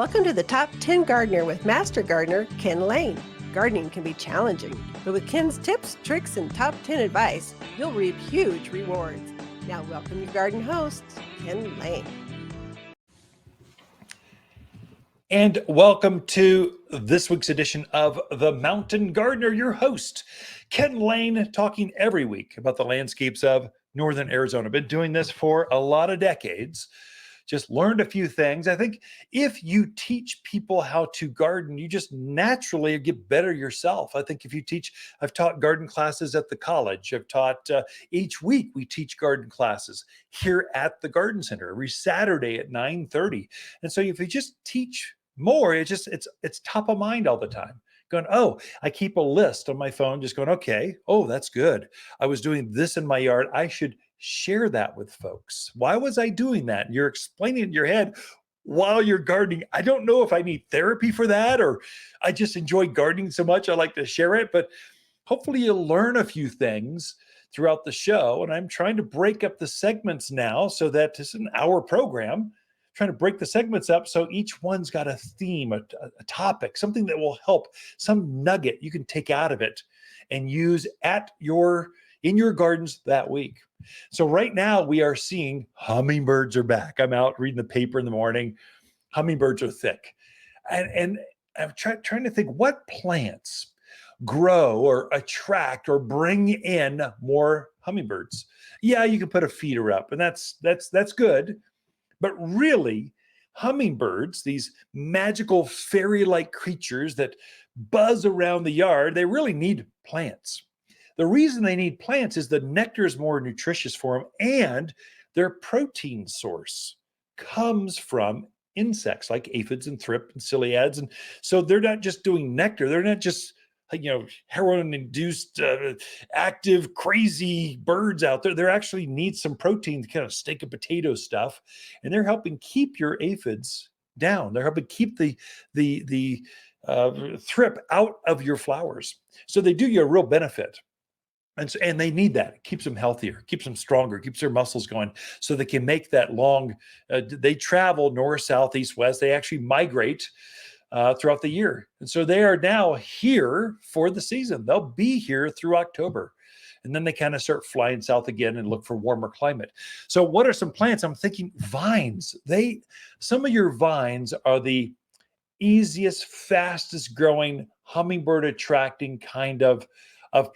Welcome to the Top 10 Gardener with Master Gardener Ken Lain. Gardening can be challenging, but with Ken's tips, tricks, and top 10 advice, you'll reap huge rewards. Now welcome your garden host, Ken Lain. And welcome to this week's edition of The Mountain Gardener, your host, Ken Lain, talking every week about the landscapes of Northern Arizona. I've been doing this for a lot of decades. Just learned a few things. I think if you teach people how to garden, you just naturally get better yourself. I think if you teach, I've taught garden classes at the college. I've taught each week we teach garden classes here at the garden center every Saturday at 9:30. And so if you just teach more, it's top of mind all the time. Going, oh, I keep a list on my phone, just going, okay, oh, that's good. I was doing this in my yard. I should share that with folks. Why was I doing that? And you're explaining it in your head while you're gardening. I don't know if I need therapy for that, or I just enjoy gardening so much I like to share it, but hopefully you'll learn a few things throughout the show. And I'm trying to break up the segments now so that it's an hour program, trying to break the segments up so each one's got a theme, a topic, something that will help, some nugget you can take out of it and use in your gardens that week. So right now we are seeing hummingbirds are back. I'm out reading the paper in the morning. Hummingbirds are thick. And I'm trying to think what plants grow or attract or bring in more hummingbirds. Yeah, you can put a feeder up, and that's good. But really, hummingbirds, these magical fairy-like creatures that buzz around the yard, they really need plants. The reason they need plants is the nectar is more nutritious for them, and their protein source comes from insects like aphids and thrip and ciliads. And so they're not just doing nectar. They're not just, heroin-induced, active, crazy birds out there. They actually need some protein, kind of steak and potato stuff, and they're helping keep your aphids down. They're helping keep the thrip out of your flowers. So they do you a real benefit. And they need that. It keeps them healthier, keeps them stronger, keeps their muscles going so they can make that long, they travel north, south, east, west. They actually migrate throughout the year. And so they are now here for the season. They'll be here through October. And then they kind of start flying south again and look for warmer climate. So what are some plants? I'm thinking vines. Some of your vines are the easiest, fastest growing, hummingbird attracting kind of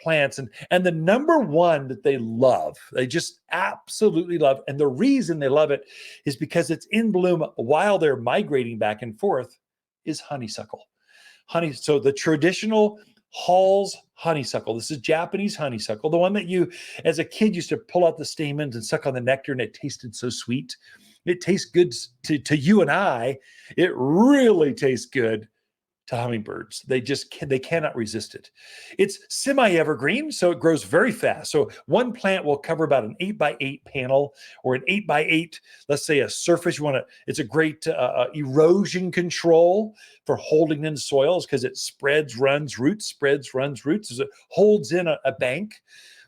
plants. And the number one that they love, they just absolutely love, and the reason they love it is because it's in bloom while they're migrating back and forth, is honeysuckle. So the traditional Hall's honeysuckle, this is Japanese honeysuckle, the one that you, as a kid, used to pull out the stamens and suck on the nectar, and it tasted so sweet. It tastes good to you and I. It really tastes good to hummingbirds. They cannot resist it. It's semi-evergreen, so it grows very fast. So one plant will cover about an 8x8 panel or an 8x8, let's say a surface. It's a great erosion control for holding in soils because it runs roots as it holds in a bank.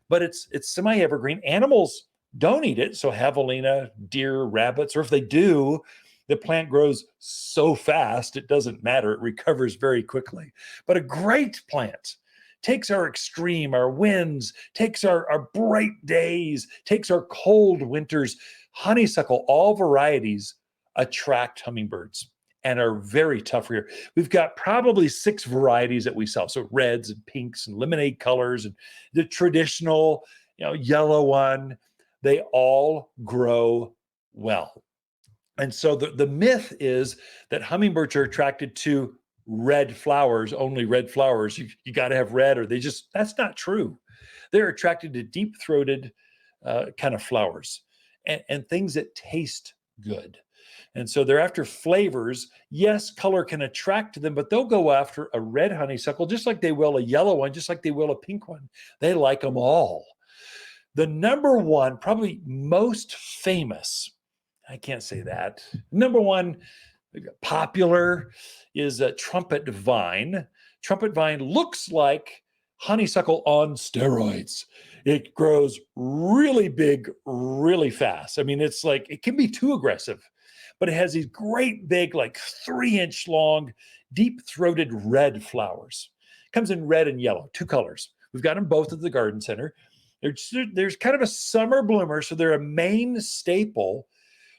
But it's semi-evergreen. Animals don't eat it. So javelina, deer, rabbits, or if they do, the plant grows so fast, it doesn't matter. It recovers very quickly. But a great plant takes our extreme, our winds, takes our bright days, takes our cold winters. Honeysuckle, all varieties attract hummingbirds and are very tough here. We've got probably 6 varieties that we sell. So reds and pinks and lemonade colors and the traditional, yellow one. They all grow well. And so the myth is that hummingbirds are attracted to red flowers, only red flowers. You got to have red, or that's not true. They're attracted to deep-throated kind of flowers and things that taste good. And so they're after flavors. Yes, color can attract to them, but they'll go after a red honeysuckle just like they will a yellow one, just like they will a pink one. They like them all. The number one, probably most famous, I can't say that. Number one popular is a trumpet vine. Trumpet vine looks like honeysuckle on steroids. It grows really big, really fast. I mean, it's like, it can be too aggressive, but it has these great big, like 3-inch long, deep-throated red flowers. Comes in red and yellow, 2 colors. We've got them both at the garden center. There's kind of a summer bloomer, so they're a main staple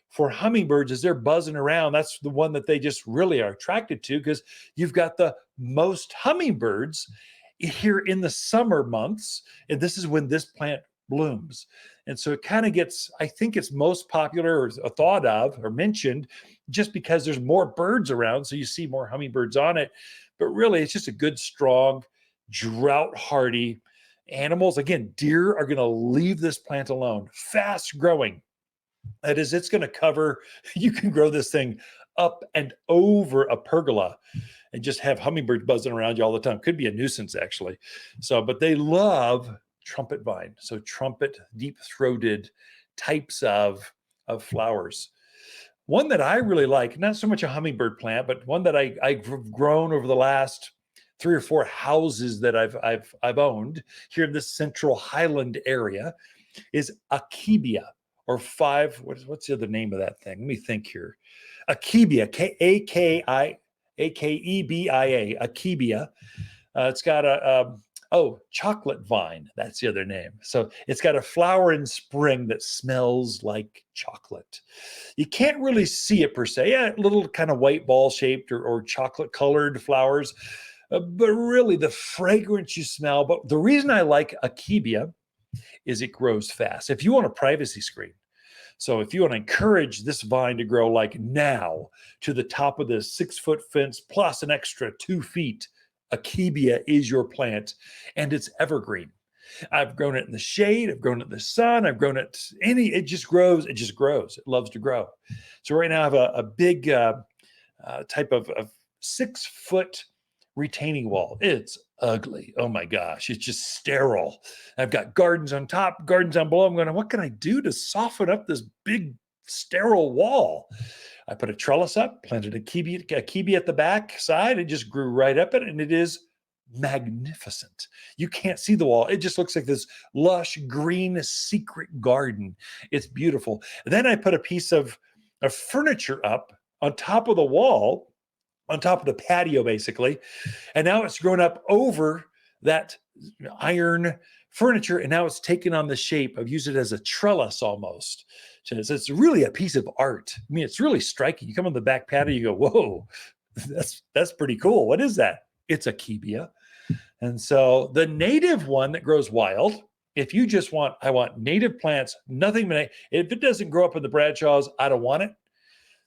for hummingbirds as they're buzzing around. That's the one that they just really are attracted to, because you've got the most hummingbirds here in the summer months, and this is when this plant blooms. And so it kind of gets, I think it's most popular or thought of or mentioned just because there's more birds around, so you see more hummingbirds on it. But really, it's just a good, strong, drought hardy animals. Again, deer are going to leave this plant alone. Fast growing. That is, it's going to cover, you can grow this thing up and over a pergola and just have hummingbirds buzzing around you all the time. Could be a nuisance, actually. So, but they love trumpet vine. So trumpet, deep-throated types of flowers. One that I really like, not so much a hummingbird plant, but one that I've grown over the last 3 or 4 houses that I've owned here in this central highland area, is akebia, or what's the other name of that thing? Let me think here. Akebia, Akebia, akebia. It's got chocolate vine. That's the other name. So it's got a flower in spring that smells like chocolate. You can't really see it per se. Yeah, little kind of white ball shaped or chocolate colored flowers. But really the fragrance you smell. But the reason I like akebia is it grows fast. If you want a privacy screen, so if you want to encourage this vine to grow like now to the top of this 6-foot fence plus an extra 2 feet, akebia is your plant, and it's evergreen. I've grown it in the shade, I've grown it in the sun, I've grown it it just grows, it loves to grow. So right now I have a big type of 6-foot retaining wall. It's ugly. Oh my gosh, it's just sterile. I've got gardens on top, gardens on below. I'm going, what can I do to soften up this big sterile wall? I put a trellis up, planted a akebia at the back side. It just grew right up it, and it is magnificent. You can't see the wall. It just looks like this lush green secret garden. It's beautiful. And then I put a piece of furniture up on top of the wall, on top of the patio, basically. And now it's grown up over that iron furniture, and now it's taken on the shape of, use it as a trellis almost. So it's really a piece of art. I mean, it's really striking. You come on the back patio, you go, whoa, that's pretty cool. What is that? It's akebia. And so the native one that grows wild, if you just I want native plants, nothing, if it doesn't grow up in the Bradshaws, I don't want it.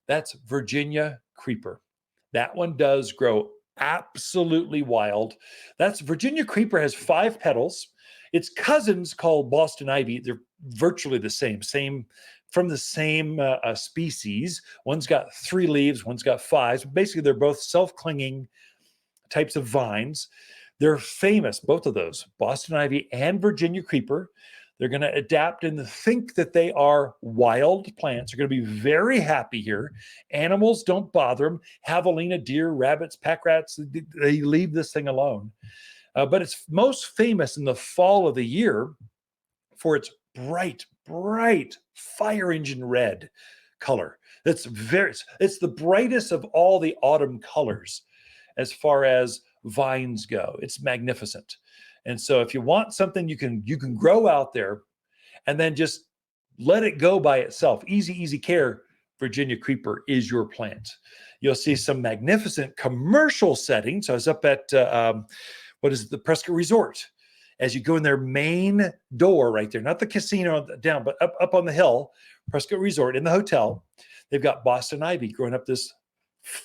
That's Virginia creeper. That one does grow absolutely wild. That's Virginia creeper, has 5 petals. Its cousins called Boston ivy. They're virtually the same from the same species. One's got 3 leaves, one's got 5. Basically, they're both self-clinging types of vines. They're famous, both of those, Boston ivy and Virginia creeper. They're going to adapt and think that they are wild plants. They're going to be very happy here. Animals don't bother them. Javelina, deer, rabbits, pack rats, they leave this thing alone. But it's most famous in the fall of the year for its bright fire engine red color. It's the brightest of all the autumn colors as far as vines go. It's magnificent. And so if you want something you can grow out there and then just let it go by itself, easy care, Virginia creeper is your plant. You'll see some magnificent commercial settings. I was up at, the Prescott Resort. As you go in their main door right there, not the casino down, but up on the hill, Prescott Resort in the hotel, they've got Boston ivy growing up this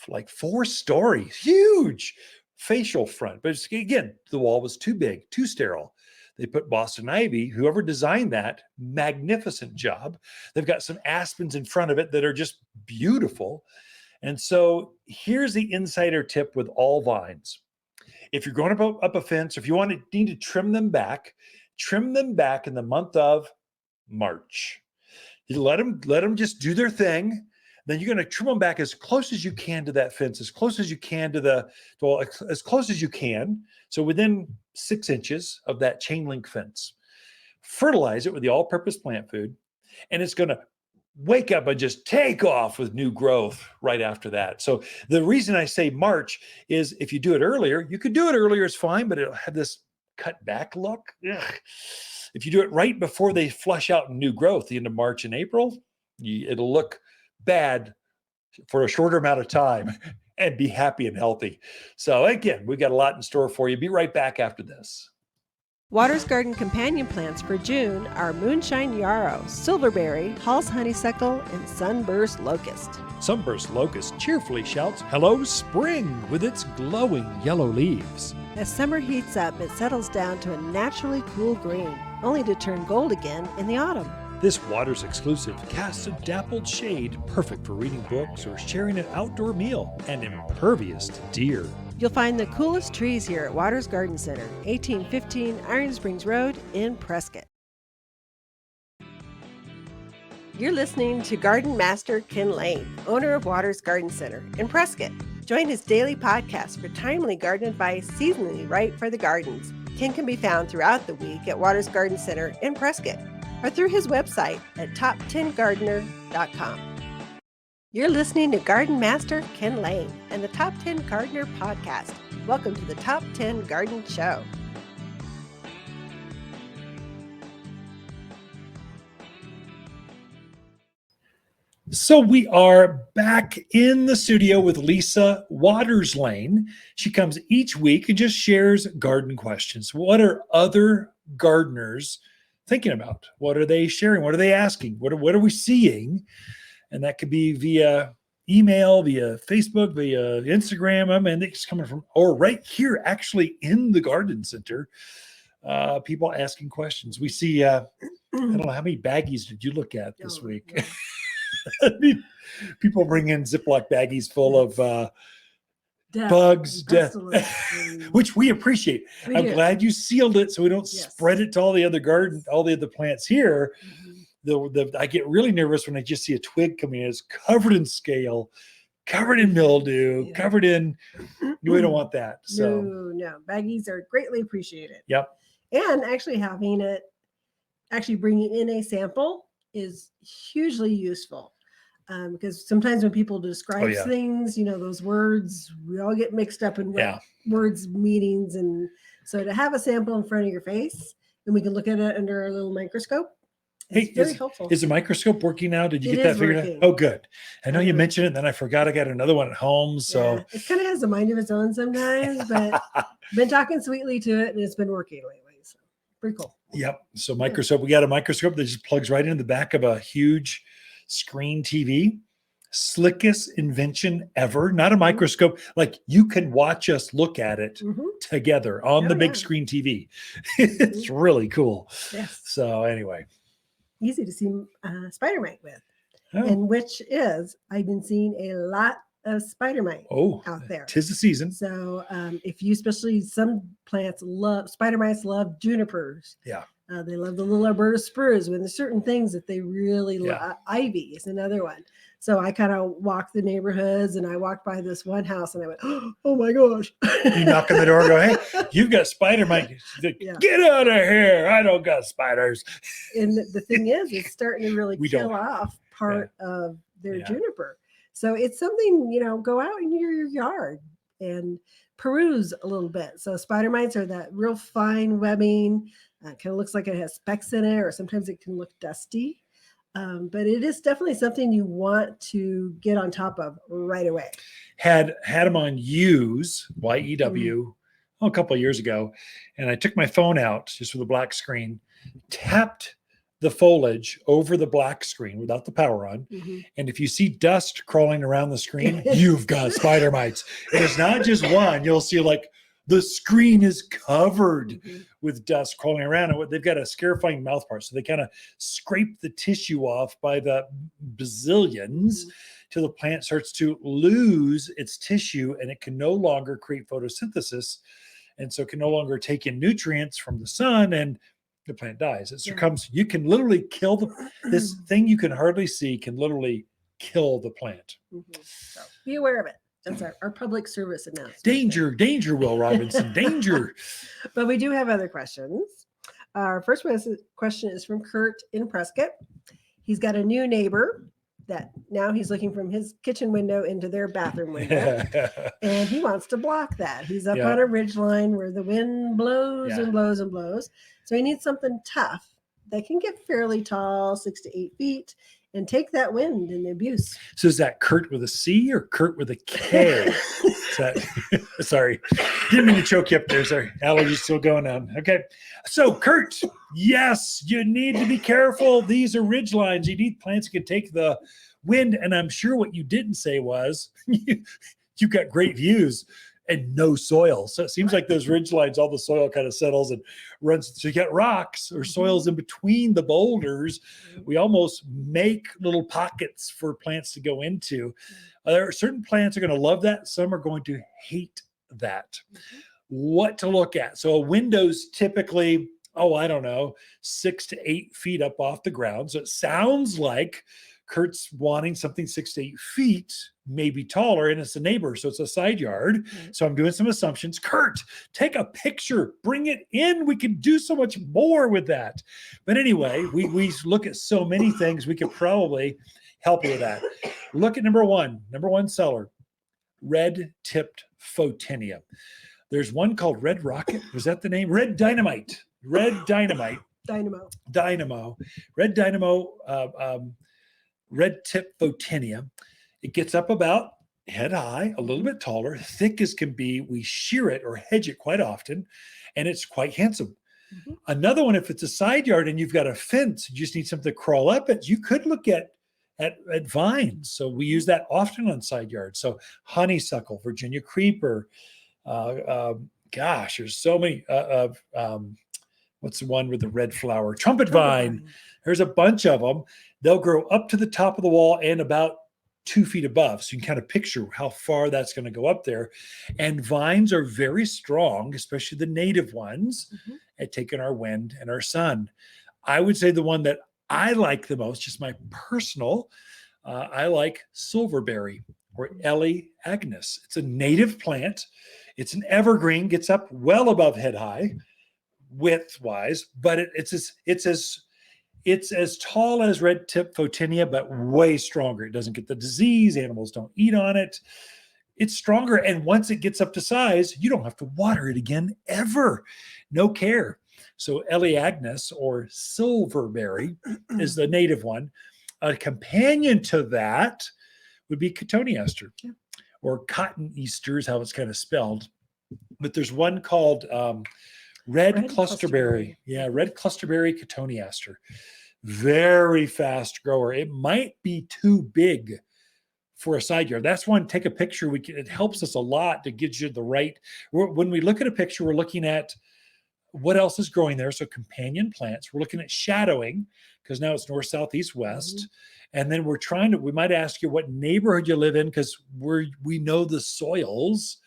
like 4-story, huge facial front. But again, the wall was too big, too sterile. They put Boston ivy, whoever designed that, magnificent job. They've got some aspens in front of it that are just beautiful. And so here's the insider tip with all vines. If you're going up a fence, or if you need to trim them back in the month of March. You let them just do their thing. Then you're going to trim them back as close as you can to that fence, as close as you can as close as you can. So within 6 inches of that chain link fence. Fertilize it with the all-purpose plant food, and it's going to wake up and just take off with new growth right after that. So the reason I say March is if you do it earlier, you could do it earlier, it's fine, but it'll have this cut back look. Ugh. If you do it right before they flush out in new growth, the end of March and April, it'll look bad for a shorter amount of time and be happy and healthy. So again, we got a lot in store for you. Be right back after this. Waters Garden companion plants for June are moonshine yarrow, silverberry, Hall's honeysuckle, and sunburst locust. Sunburst locust cheerfully shouts, "Hello, spring," with its glowing yellow leaves. As summer heats up, it settles down to a naturally cool green, only to turn gold again in the autumn. This Waters exclusive casts a dappled shade, perfect for reading books or sharing an outdoor meal, and impervious to deer. You'll find the coolest trees here at Waters Garden Center, 1815 Iron Springs Road in Prescott. You're listening to Garden Master Ken Lain, owner of Waters Garden Center in Prescott. Join his daily podcast for timely garden advice seasonally right for the gardens. Ken can be found throughout the week at Waters Garden Center in Prescott or through his website at top10gardener.com. You're listening to Garden Master Ken Lain and the Top 10 Gardener podcast. Welcome to the Top 10 Garden Show. So we are back in the studio with Lisa Waters Lain. She comes each week and just shares garden questions. What are other gardeners thinking about? What are they sharing? What are they asking? What are we seeing? And that could be via email, via Facebook, via Instagram. I mean, it's coming from, or right here, actually in the garden center, people asking questions. We see, I don't know, how many baggies did you look at this week? No. I mean, people bring in Ziploc baggies full of bugs, death, which we appreciate. I'm glad you sealed it so we don't spread it to all the other plants here. I get really nervous when I just see a twig coming in. It's covered in scale, covered in mildew, covered in. We don't want that. So no, baggies are greatly appreciated. Yep. And actually bringing in a sample is hugely useful. Because sometimes when people describe things, those words, we all get mixed up in words meanings. And so to have a sample in front of your face and we can look at it under a little microscope, it's very helpful. Is the microscope working now? Did you get that figured out? Oh, good. I know you mentioned it, and then I forgot I got another one at home. So it kind of has a mind of its own sometimes, but I've been talking sweetly to it, and it's been working lately. So pretty cool. Yep. So microscope, we got a microscope that just plugs right into the back of a huge screen TV. Slickest invention ever. Not a microscope. Like you can watch us look at it together on the big screen TV. It's really cool. Yes. So anyway. Easy to see spider mite with. And which is, I've been seeing a lot of spider mite out there. 'Tis the season. So if you, especially some plants spider mites love junipers. Yeah. They love the little Alberta spruce. When there's certain things that they really love. Ivy is another one. So I kind of walked the neighborhoods and I walked by this one house and I went, oh my gosh. You knock on the door and go, hey, you've got spider mite. Like, get out of here. I don't got spiders. And the thing is, it's starting to really kill off part of their juniper. So it's something, go out in your yard and peruse a little bit. So spider mites are that real fine webbing. Kind of looks like it has specks in it, or sometimes it can look dusty. But it is definitely something you want to get on top of right away. Had them on Use, YEW, a couple of years ago, and I took my phone out just with a black screen, tapped the foliage over the black screen without the power on. And if you see dust crawling around the screen, you've got spider mites. And it's not just one. You'll see like the screen is covered with dust crawling around. And they've got a scarifying mouth part. So they kind of scrape the tissue off by the bazillions till the plant starts to lose its tissue and it can no longer create photosynthesis. And so it can no longer take in nutrients from the sun and the plant dies. It succumbs. You can literally kill this thing you can hardly see can literally kill the plant. So be aware of it. That's our public service announcement. Danger, Will Robinson, danger. But we do have other questions. Our first question is from Kurt in Prescott. He's got a new neighbor that now he's looking from his kitchen window into their bathroom window. And he wants to block that. He's up on a ridge line where the wind blows and blows and blows. So he needs something tough that can get fairly tall, 6 to 8 feet, and take that wind and the abuse. So is that Kurt with a C or Kurt with a K? Sorry, didn't mean to choke you up there. Sorry, allergies still going on. Okay, so Kurt, yes, you need to be careful. These are ridge lines. You need plants that can take the wind. And I'm sure what you didn't say was you've got great views and no soil. So it seems like those ridge lines, all the soil kind of settles and runs. So you got rocks or soils in between the boulders. We almost make little pockets for plants to go into. There are certain plants are going to love that. Some are going to hate that. What to look at. So a window's typically, I don't know, 6 to 8 feet up off the ground. So it sounds like Kurt's wanting something 6 to 8 feet, maybe taller, and it's a neighbor, so it's a side yard. So I'm doing some assumptions. Kurt, take a picture, bring it in. We can do so much more with that. But anyway, we look at so many things. We could probably help you with that. Look at number one seller, red-tipped Photinia. There's one called Red Rocket. Was that the name? Red Dynamite. Dynamo. Red Dynamo. Red tip Photinia. It gets up about head high, a little bit taller, thick as can be. We shear it or hedge it quite often, and it's quite handsome. Another one, if it's a side yard and you've got a fence, you just need something to crawl up it, you could look at vines. So we use that often on side yards. So honeysuckle, Virginia creeper. There's so many. What's the one with the red flower? Trumpet vine. There's a bunch of them. They'll grow up to the top of the wall and about 2 feet above. So you can kind of picture how far that's going to go up there. And vines are very strong, especially the native ones, at taking our wind and our sun. I would say the one that I like the most, just my personal, I like silverberry or Ellie Agnes. It's a native plant. It's an evergreen, gets up well above head high, width-wise, but it's as tall as red tip Photinia, but way stronger. It doesn't get the disease. Animals don't eat on it. It's stronger. And once it gets up to size, you don't have to water it again, ever. No care. So Ellie Agnes or silverberry is the native one. A companion to that would be cotoneaster or cotton Easter is how it's kind of spelled. But there's one called red clusterberry. Yeah, red clusterberry cotoneaster. Very fast grower. It might be too big for a side yard. That's one, take a picture. It helps us a lot to get you the right. When we look at a picture, we're looking at what else is growing there. So companion plants. We're looking at shadowing because now it's north, south, east, west. And then we might ask you what neighborhood you live in because we know the soils.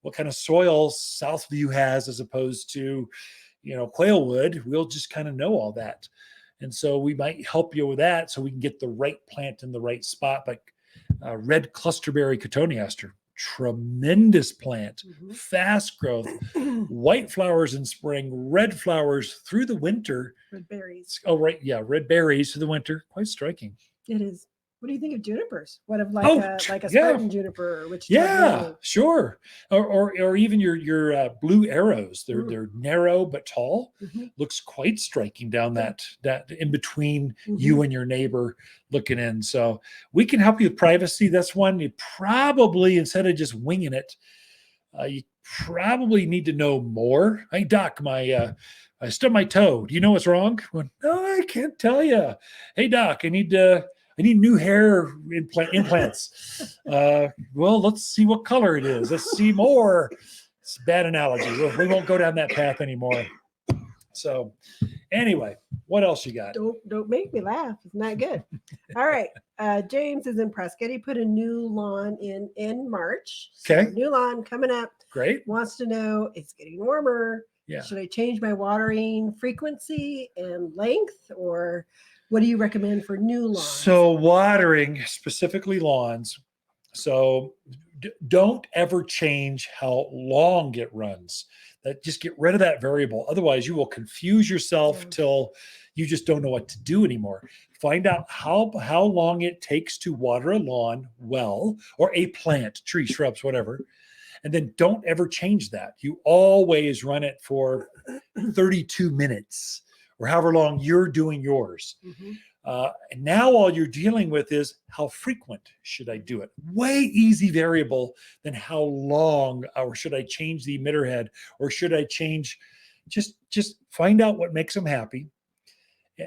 What kind of soil Southview has as opposed to, Quailwood. We'll just kind of know all that. And so we might help you with that so we can get the right plant in the right spot. But red clusterberry cotoneaster, tremendous plant, fast growth, white flowers in spring, red flowers through the winter. Red berries. Oh, right. Yeah. Red berries through the winter. Quite striking. It is. What do you think of junipers? What of like a Spartan juniper? Which Sure. Or even your blue arrows. They're narrow but tall. Looks quite striking down that in between you and your neighbor looking in. So we can help you with privacy. That's one you probably, instead of just winging it, you probably need to know more. Hey, Doc, I stubbed my toe. Do you know what's wrong? Well, no, I can't tell you. Hey, Doc, I need new hair implants. Well, let's see what color it is. Let's see more. It's a bad analogy. We won't go down that path anymore. So anyway, what else you got? Don't make me laugh. It's not good. All right. James is in Prescott. He put a new lawn in March. So new lawn coming up. Great. Wants to know, it's getting warmer. Yeah. Should I change my watering frequency and length, or what do you recommend for new lawns? So watering, specifically lawns, So don't ever change how long it runs. That just get rid of that variable. Otherwise, you will confuse yourself till you just don't know what to do anymore. Find out how long it takes to water a lawn well, or a plant, tree, shrubs, whatever. And then don't ever change that. You always run it for 32 minutes or however long you're doing yours. Mm-hmm. And now all you're dealing with is how frequent should I do it? Way easy variable than how long, or should I change the emitter head, or should I change? Just find out what makes them happy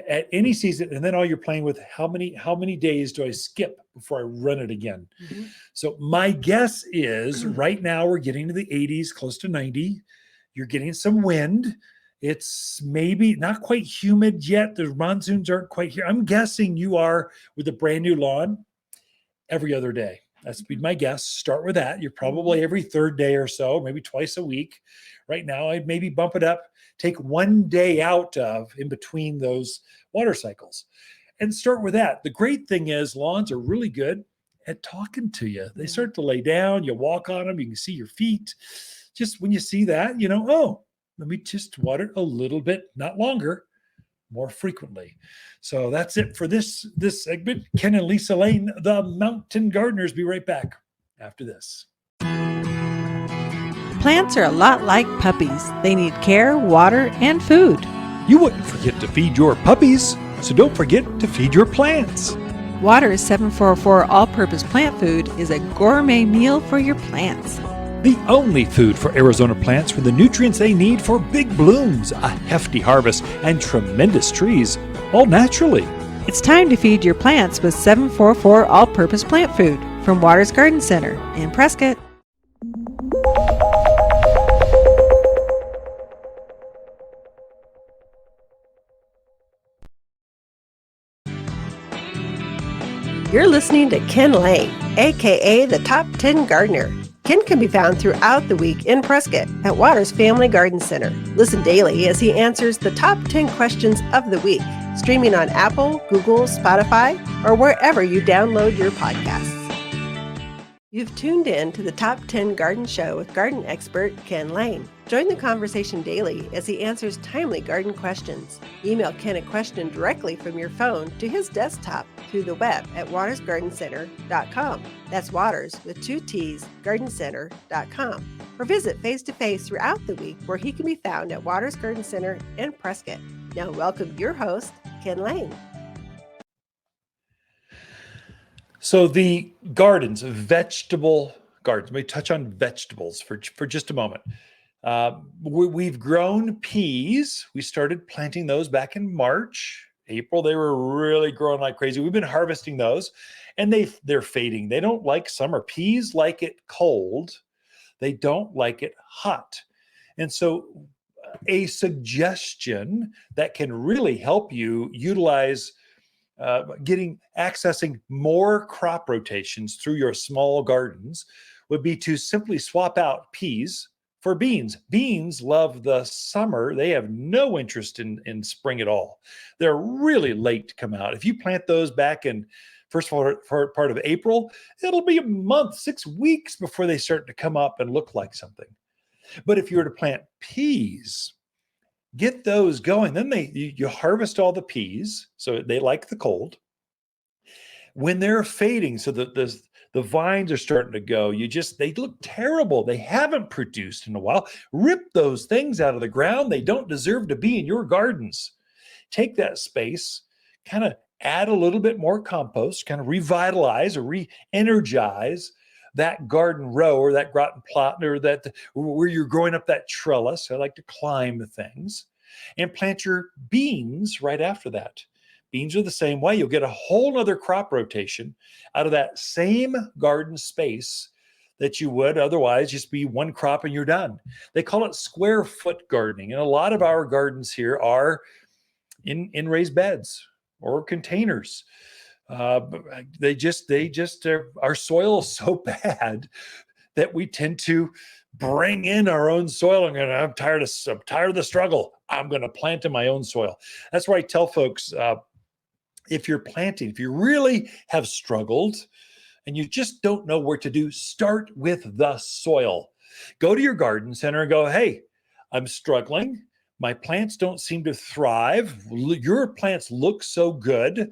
at any season, and then all you're playing with, how many days do I skip before I run it again? Mm-hmm. So my guess is right now we're getting to the 80s, close to 90. You're getting some wind. It's maybe not quite humid yet. The monsoons aren't quite here. I'm guessing you are, with a brand new lawn, every other day. That's be my guess. Start with that. You're probably every third day or so, maybe twice a week. Right now, I'd maybe bump it up. Take one day out of in between those water cycles and start with that. The great thing is lawns are really good at talking to you. They start to lay down, you walk on them, you can see your feet. Just when you see that, oh, let me just water a little bit, not longer, more frequently. So that's it for this segment. Ken and Lisa Lain, the Mountain Gardeners. Be right back after this. Plants are a lot like puppies. They need care, water, and food. You wouldn't forget to feed your puppies, so don't forget to feed your plants. Water's 744 all-purpose plant food is a gourmet meal for your plants. The only food for Arizona plants with the nutrients they need for big blooms, a hefty harvest, and tremendous trees, all naturally. It's time to feed your plants with 744 all-purpose plant food from Waters Garden Center in Prescott. You're listening to Ken Lain, aka the Top 10 Gardener. Ken can be found throughout the week in Prescott at Waters Family Garden Center. Listen daily as he answers the top 10 questions of the week, streaming on Apple, Google, Spotify, or wherever you download your podcasts. You've tuned in to the Top 10 Garden Show with garden expert Ken Lain. Join the conversation daily as he answers timely garden questions. Email Ken a question directly from your phone to his desktop through the web at watersgardencenter.com. That's Waters with 2 T's, gardencenter.com. Or visit face-to-face throughout the week where he can be found at Waters Garden Center in Prescott. Now welcome your host, Ken Lain. So the gardens, vegetable gardens, let me touch on vegetables for just a moment. We've grown peas. We started planting those back in March, April. They were really growing like crazy. We've been harvesting those, and they're fading. They don't like summer. Peas like it cold. They don't like it hot. And so a suggestion that can really help you utilize accessing more crop rotations through your small gardens would be to simply swap out peas for beans. Beans love the summer. They have no interest in spring at all. They're really late to come out. If you plant those back in first of all part of April, it'll be a month, 6 weeks before they start to come up and look like something. But if you were to plant peas, get those going. Then you harvest all the peas, so they like the cold. When they're fading, so the vines are starting to go, they look terrible. They haven't produced in a while. Rip those things out of the ground. They don't deserve to be in your gardens. Take that space, kind of add a little bit more compost, kind of revitalize or re-energize that garden row or that gratin plot or where you're growing up that trellis. I like to climb things, and plant your beans right after that. Beans are the same way. You'll get a whole other crop rotation out of that same garden space that you would otherwise just be one crop and you're done. They call it square foot gardening. And a lot of our gardens here are in raised beds or containers. Our soil is so bad that we tend to bring in our own soil. I'm tired of the struggle. I'm going to plant in my own soil. That's why I tell folks, if you really have struggled, and you just don't know where to do, start with the soil. Go to your garden center and go, hey, I'm struggling. My plants don't seem to thrive. Your plants look so good.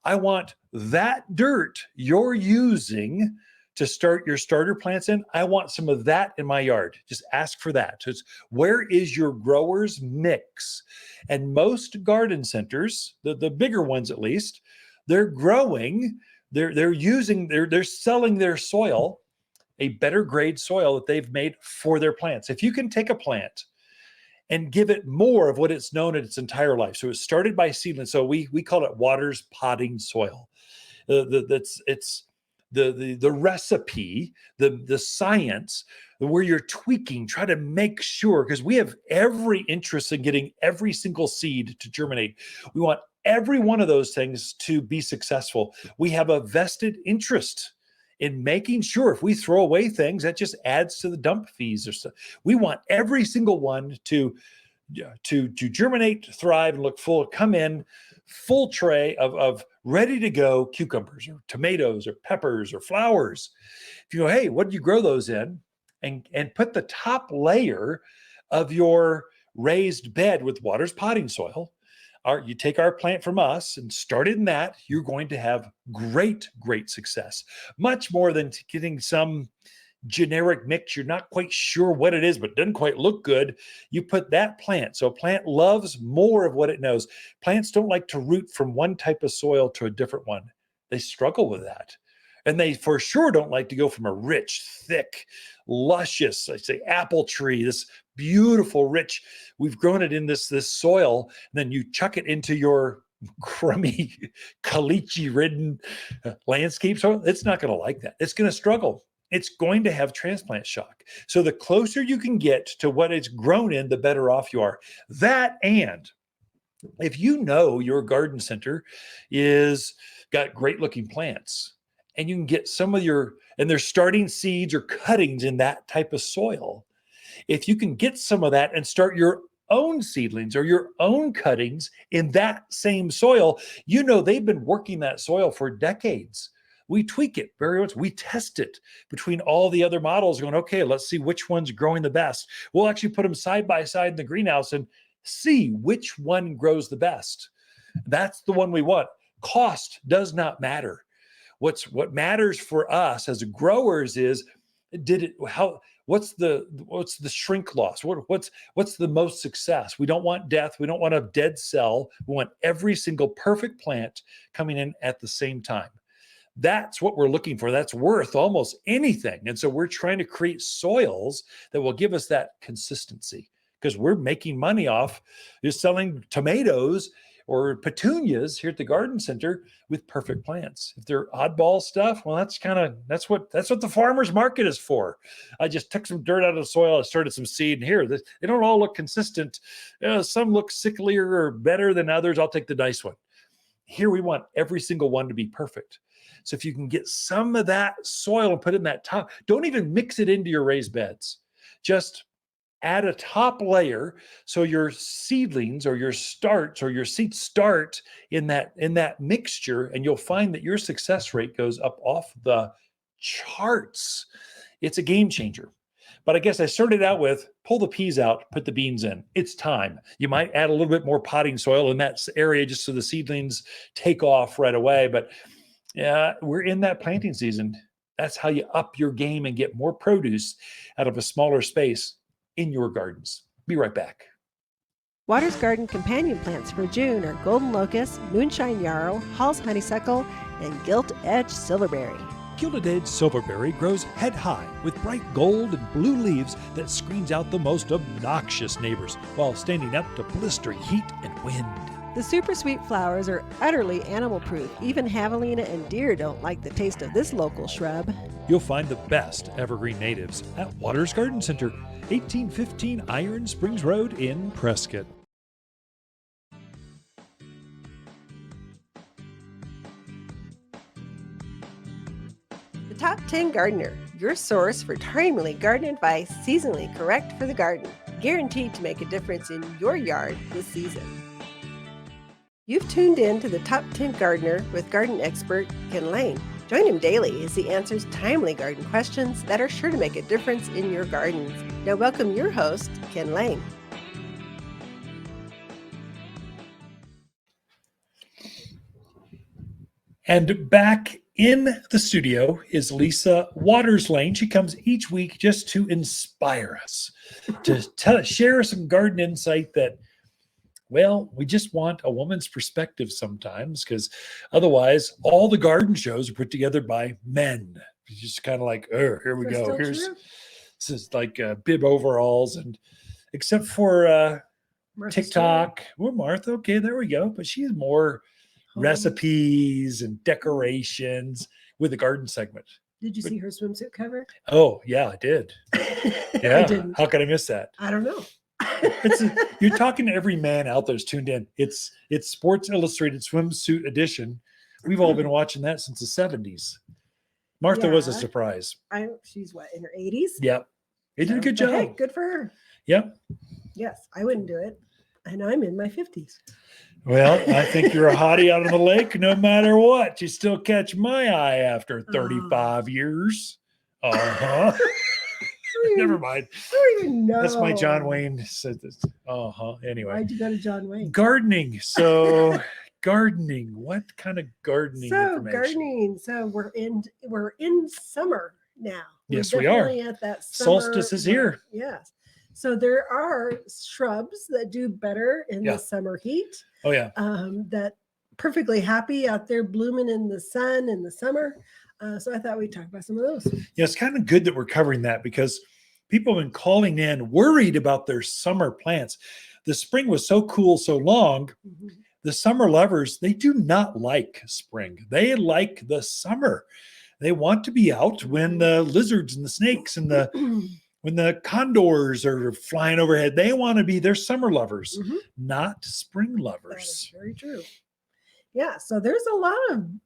I want that dirt you're using to start your starter plants in. I want some of that in my yard. Just ask for that. So where is your grower's mix? And most garden centers, the bigger ones at least, they're growing, they're selling their soil, a better grade soil that they've made for their plants. If you can take a plant and give it more of what it's known in its entire life. So it started by seedling. So we call it Waters potting soil. It's the recipe, the science, where you're tweaking, try to make sure, because we have every interest in getting every single seed to germinate. We want every one of those things to be successful. We have a vested interest in making sure if we throw away things, that just adds to the dump fees or stuff. We want every single one to germinate, thrive, and look full, come in full tray of ready to go cucumbers or tomatoes or peppers or flowers. If you go, hey, what do you grow those in? And put the top layer of your raised bed with Waters potting soil. You take our plant from us and start in that, you're going to have great success. Much more than getting some generic mix. You're not quite sure what it is, but it doesn't quite look good. You put that plant. So a plant loves more of what it knows. Plants don't like to root from one type of soil to a different one. They struggle with that. And they for sure don't like to go from a rich, thick, luscious, I say apple tree, this beautiful, rich, we've grown it in this soil, and then you chuck it into your crummy, caliche-ridden landscape soil. It's not going to like that. It's going to struggle. It's going to have transplant shock. So the closer you can get to what it's grown in, the better off you are. That, and if you know your garden center is got great looking plants, and you can get some of and they're starting seeds or cuttings in that type of soil. If you can get some of that and start your own seedlings or your own cuttings in that same soil, you know they've been working that soil for decades. We tweak it very much. We test it between all the other models going, okay, let's see which one's growing the best. We'll actually put them side by side in the greenhouse and see which one grows the best. That's the one we want. Cost does not matter. What matters for us as growers is, what's the shrink loss? What's the most success? We don't want death. We don't want a dead cell. We want every single perfect plant coming in at the same time. That's what we're looking for. That's worth almost anything. And so we're trying to create soils that will give us that consistency, because we're making money off just selling tomatoes or petunias here at the garden center with perfect plants. If they're oddball stuff, well, that's what the farmer's market is for. I just took some dirt out of the soil, I started some seed, and here, they don't all look consistent. Some look sicklier or better than others. I'll take the nice one. Here we want every single one to be perfect. So if you can get some of that soil and put it in that top, don't even mix it into your raised beds. Just add a top layer so your seedlings or your starts or your seeds start in that mixture, and you'll find that your success rate goes up off the charts. It's a game changer. But I guess I started out with pull the peas out, put the beans in. It's time. You might add a little bit more potting soil in that area just so the seedlings take off right away. But yeah, we're in that planting season. That's how you up your game and get more produce out of a smaller space in your gardens. Be right back. Waters Garden companion plants for June are golden locust, moonshine yarrow, Hall's honeysuckle, and gilt edge silverberry. Gilded Edge Silverberry grows head high with bright gold and blue leaves that screens out the most obnoxious neighbors while standing up to blistering heat and wind. The super sweet flowers are utterly animal proof. Even javelina and deer don't like the taste of this local shrub. You'll find the best evergreen natives at Waters Garden Center, 1815 Iron Springs Road in Prescott. The Top 10 Gardener, your source for timely garden advice, seasonally correct for the garden, guaranteed to make a difference in your yard this season. You've tuned in to the Top 10 Gardener with garden expert Ken Lain. Join him daily as he answers timely garden questions that are sure to make a difference in your gardens. Now welcome your host, Ken Lain. And back in the studio is Lisa Lain. She comes each week just to inspire us, to share some garden insight that, well, we just want a woman's perspective sometimes, because otherwise all the garden shows are put together by men. It's just kind of like, oh, here we go. This is like bib overalls, and except for TikTok. Well, Martha, okay, there we go. But she's more recipes and decorations with the garden segment. Did you see her swimsuit cover? Oh, yeah, I did. Yeah. I didn't. How could I miss that? I don't know. You're talking to every man out there's tuned in. It's Sports Illustrated swimsuit edition. We've all been watching that since the 70s. Martha was a surprise. She's what, in her 80s? Yep. They did a good job. Hey, good for her. Yep. Yes, I wouldn't do it. And I'm in my 50s. Well, I think you're a hottie out on the lake no matter what. You still catch my eye after 35 years. Uh-huh. Never mind. I don't even know. That's my John Wayne said this. Anyway. Why'd you go to John Wayne? Gardening. So gardening. What kind of gardening information? Gardening. So we're in summer now. Yes, we're we are. At that summer, Solstice is here. Yes. So there are shrubs that do better in the summer heat. Oh, yeah. That perfectly happy out there blooming in the sun in the summer. So I thought we'd talk about some of those. Yeah, it's kind of good that we're covering that, because people have been calling in worried about their summer plants. The spring was so cool so long. Mm-hmm. The summer lovers, they do not like spring. They like the summer. They want to be out when the lizards and the snakes and when the condors are flying overhead. They want to be, they're summer lovers, not spring lovers. That is very true. Yeah, so there's a lot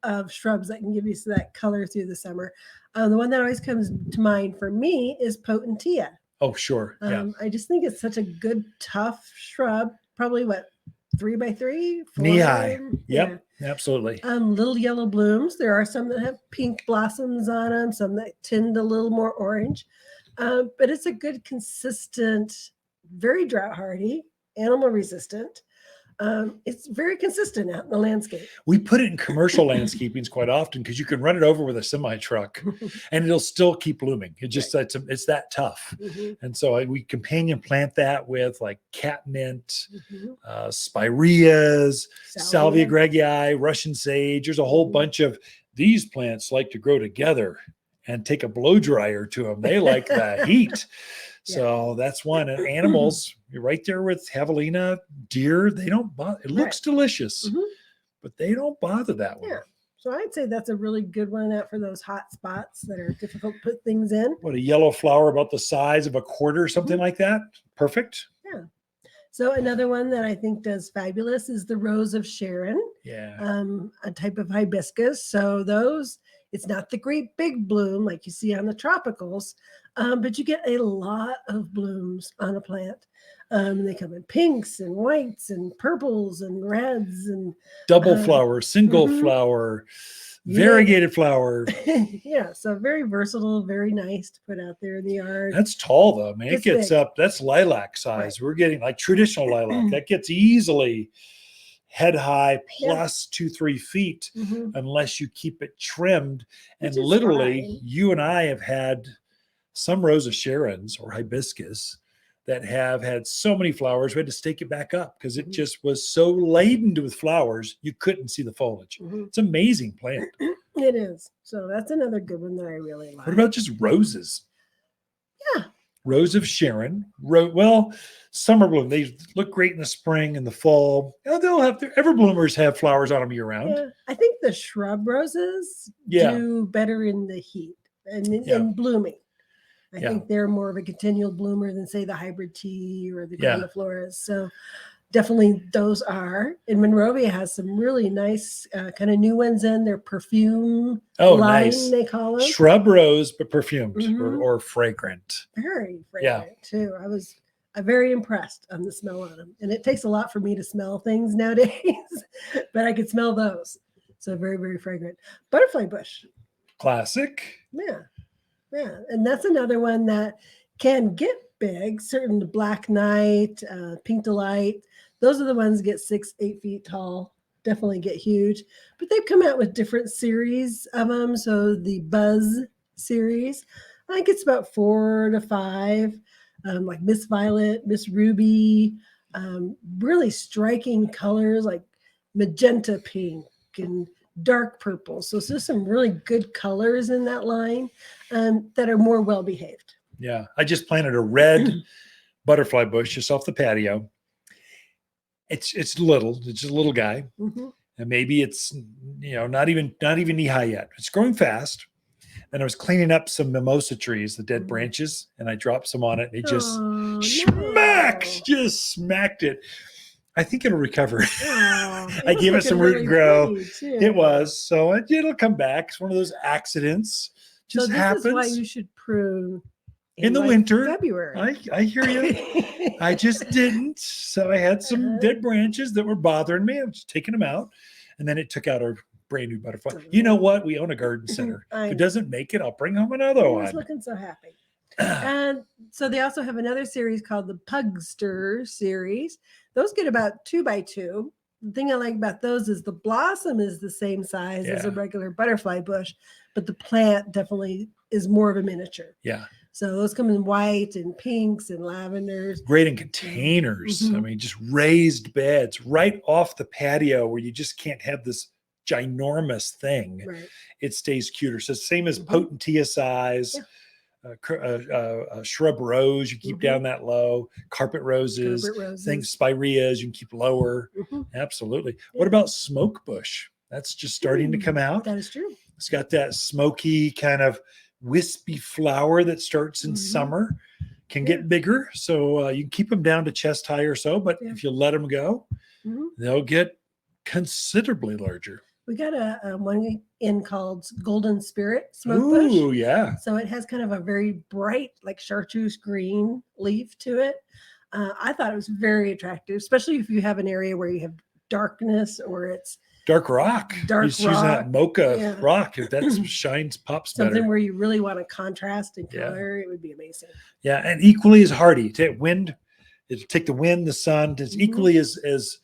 of shrubs that can give you that color through the summer. The one that always comes to mind for me is Potentia. Oh, sure. Yeah. I just think it's such a good, tough shrub. Probably 3x3? Knee high. Yep, absolutely. Little yellow blooms. There are some that have pink blossoms on them, some that tend a little more orange. But it's a good, consistent, very drought hardy, animal resistant. It's very consistent out in the landscape. We put it in commercial landscapings quite often because you can run it over with a semi truck and it'll still keep blooming. It just it's that tough. And so we companion plant that with like catmint, spireas, salvia gregii, Russian sage. There's a whole bunch of these plants like to grow together and take a blow dryer to them. They like the heat. So that's one. And animals, you're right there with javelina, deer. They don't bother. It looks delicious, but they don't bother that one. Yeah. So I'd say that's a really good one out for those hot spots that are difficult to put things in. What, a yellow flower about the size of a quarter, something like that? Perfect. Yeah. So another one that I think does fabulous is the Rose of Sharon. Yeah. A type of hibiscus. So those, it's not the great big bloom like you see on the tropicals, but you get a lot of blooms on a plant. They come in pinks and whites and purples and reds and double flower, single flower, variegated flower. Yeah, so very versatile, very nice to put out there in the yard. That's tall though, man. It gets big. Up. That's lilac size. We're getting like traditional lilac. That gets easily head high plus 2-3 feet unless you keep it trimmed. And literally, you and I have had some Rose of Sharons or hibiscus that have had so many flowers, we had to stake it back up because it just was so laden with flowers, you couldn't see the foliage. It's an amazing plant. It is. So that's another good one that I really like. What about just roses? Yeah. Rose of Sharon. Well, summer bloom. They look great in the spring and the fall. They'll have their everbloomers have flowers on them year round. Yeah. I think the shrub roses do better in the heat and in blooming. I think they're more of a continual bloomer than, say, the hybrid tea or the grandifloras. So definitely those are. And Monrovia has some really nice kind of new ones in their perfume line, nice. They call them. Shrub rose, but perfumed or fragrant. Very fragrant, too. I was very impressed on the smell on them. And it takes a lot for me to smell things nowadays, but I could smell those. So very, very fragrant. Butterfly bush. Classic. Yeah. Yeah. And that's another one that can get big. Certain Black Knight, Pink Delight, those are the ones that get 6, 8 feet tall. Definitely get huge. But they've come out with different series of them. So the Buzz series, I think it's about 4 to 5. Like Miss Violet, Miss Ruby, really striking colors like magenta pink and dark purple. So there's some really good colors in that line that are more well behaved. Yeah. I just planted a red butterfly bush just off the patio. It's little. It's just a little guy. Mm-hmm. And maybe it's not even knee high yet. It's growing fast. And I was cleaning up some mimosa trees, the dead branches, and I dropped some on it. And it just smacked it. I think it'll recover. I gave it some root and grow. It was. So it'll come back. It's one of those accidents. Just happens. This is why you should prune in the winter. February. I hear you. I just didn't. So I had some dead branches that were bothering me. I was taking them out. And then it took out our brand new butterfly. You know what? We own a garden center. If it doesn't make it, I'll bring home another one. I was looking so happy. And so they also have another series called the Pugster series. Those get about 2 by 2. The thing I like about those is the blossom is the same size as a regular butterfly bush, but the plant definitely is more of a miniature. Yeah. So those come in white and pinks and lavenders. Great in containers. I mean, just raised beds right off the patio where you just can't have this ginormous thing. Right. It stays cuter. So same as Potentia size. Shrub rose, you keep down that low. Carpet roses, things, spireas, you can keep lower. Absolutely. What about smoke bush? That's just starting to come out. That is true. It's got that smoky kind of wispy flower that starts in summer, can get bigger. So you can keep them down to chest high or so, but if you let them go, they'll get considerably larger. We got a one in called Golden Spirit smoke bush. Ooh, yeah. So it has kind of a very bright, like chartreuse green leaf to it. I thought it was very attractive, especially if you have an area where you have darkness or it's dark rock. Using that mocha rock. If that pops better. Something where you really want to contrast in color, it would be amazing. Yeah, and equally as hardy. It'll take the wind, the sun. It's equally as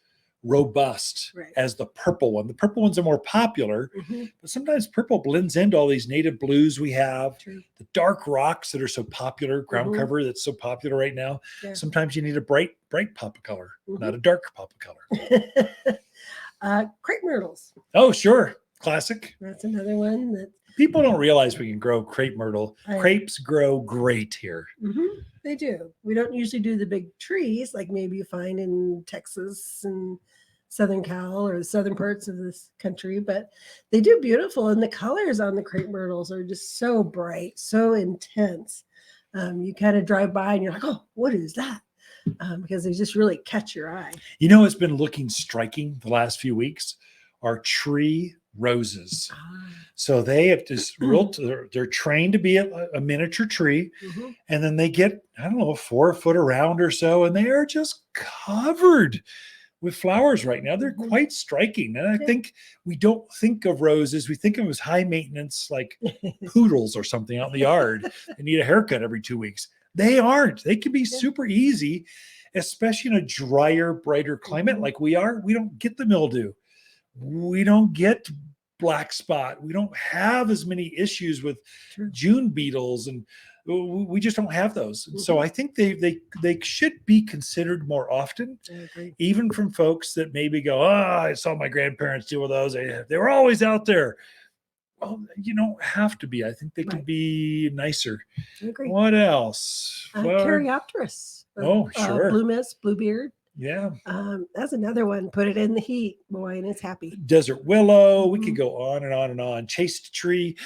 robust as the purple one. The purple ones are more popular, but sometimes purple blends into all these native blues we have. True. The dark rocks that are so popular, ground cover that's so popular right now. Yeah. Sometimes you need a bright pop of color, not a dark pop of color. Crepe myrtles. Oh, sure. Classic. That's another one that people don't realize we can grow crepe myrtle. Crepes grow great here. They do. We don't usually do the big trees like maybe you find in Texas and Southern Cal or the southern parts of this country, but they do beautiful. And the colors on the crepe myrtles are just so bright, so intense. You kind of drive by and you're like, oh, what is that? Because they just really catch your eye. You know, it's been looking striking the last few weeks are tree roses. So they have this they're trained to be a miniature tree, and then they get, I don't know, 4 foot around or so, and they are just covered with flowers right now. They're quite striking. And I think we don't think of roses. We think of them as high maintenance, like poodles or something out in the yard and need a haircut every 2 weeks. They aren't. They can be super easy, especially in a drier, brighter climate like we are. We don't get the mildew. We don't get black spot. We don't have as many issues with June beetles, and we just don't have those. And so I think they should be considered more often, even from folks that maybe go, I saw my grandparents deal with those. They were always out there. Well, you don't have to be. I think they can be nicer. I agree. What else? Caryopteris. Oh, sure. Blue mist, bluebeard. Yeah. That's another one. Put it in the heat, boy, and it's happy. Desert willow. We could go on and on and on. Chased tree.